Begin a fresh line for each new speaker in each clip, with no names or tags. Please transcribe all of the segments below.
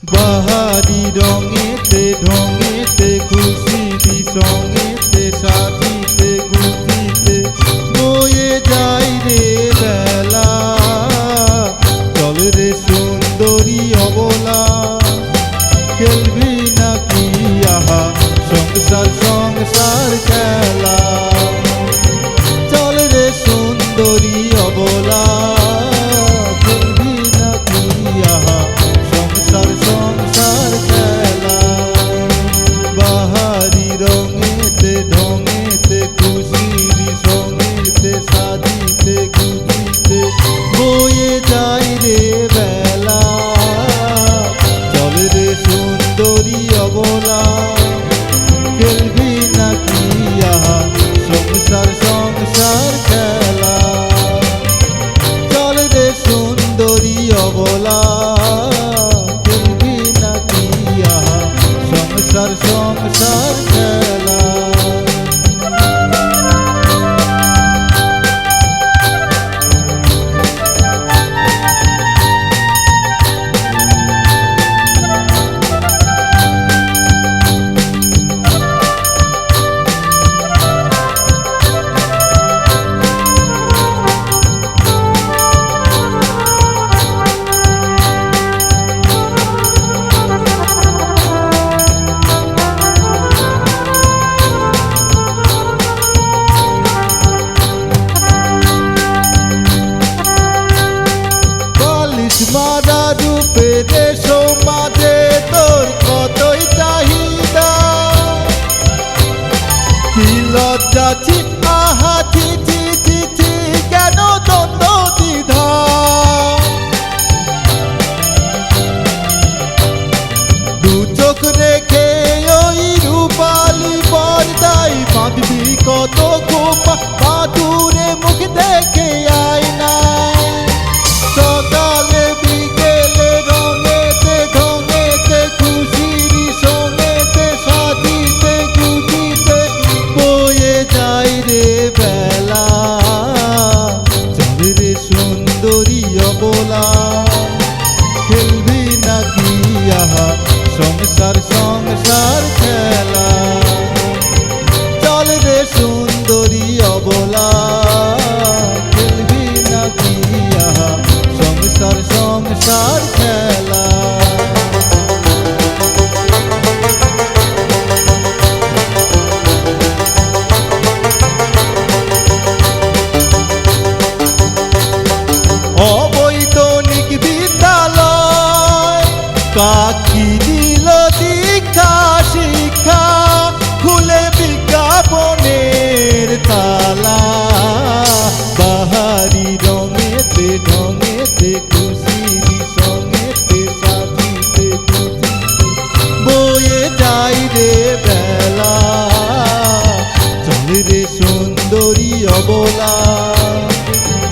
বাহারি রঙেতে ঢঙেতে খুশিরি সঙ্গেতে সাজিতে গুজিতে বয়ে যাই রে বেলা। চল রে সুন্দরী অবলা, খেলবি নাকি আহা সংসার সংসার খেলা। চল রে সুন্দরী অবলা, খেলবি নাকি আহা সংসার সংসার খেলা। বাহারি রঙেতে ঢঙেতে খুশিরি সঙ্গেতে সাজিতে গুজিতে বয়ে যাই রে বেলা। চল রে সুন্দরী অবলা, খেলবি নাকি আহা সংসার সংসার খেলা। চল রে সুন্দরী অবলা, খেলবি নাকি আহা সংসার সংসার খেলা। মারা রূপে দেশ মাঝে তোর কতই চাহিদা। কি লজ্জা ছি আহা ছি ছি ছি ছি, কেন দ্বন্দ্ব দ্বিধা। দু চোখ রেখে ওই রূপালি পর্দায় বাঁধবি কত খোপা, বাদুরে মুখ দেখে আয় না। সকালে বিকেলে রঙেতে ঢঙেতে খুশিরি সঙ্গেতে সাজিতে গুজিতে বয়ে যাই রে বেলা। চল রে সুন্দরী অবলা, খেলবি নাকি আহা সংসার সংসার খেলা। চল রে সুন্দরী অবলা, খেলবি নাকি আহা সংসার সংসার খেলা। অবৈতনিক বিদ্যালয় কাকি দিল দীক্ষা শিক্ষা, খুলে বিজ্ঞাপনের তালা। বাহারি রঙেতে ঢঙেতে খুশিরি সঙ্গেতে সাজিতে গুজিতে বয়ে যাই রে বেলা। চল রে সুন্দরী অবলা,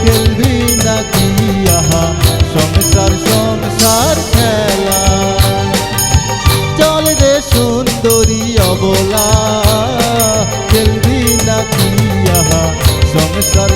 খেলবি নাকি আহা সংসার সংসার খেলা। চল রে সুন্দরী অবলা, খেলবি নাকি আহা সংসার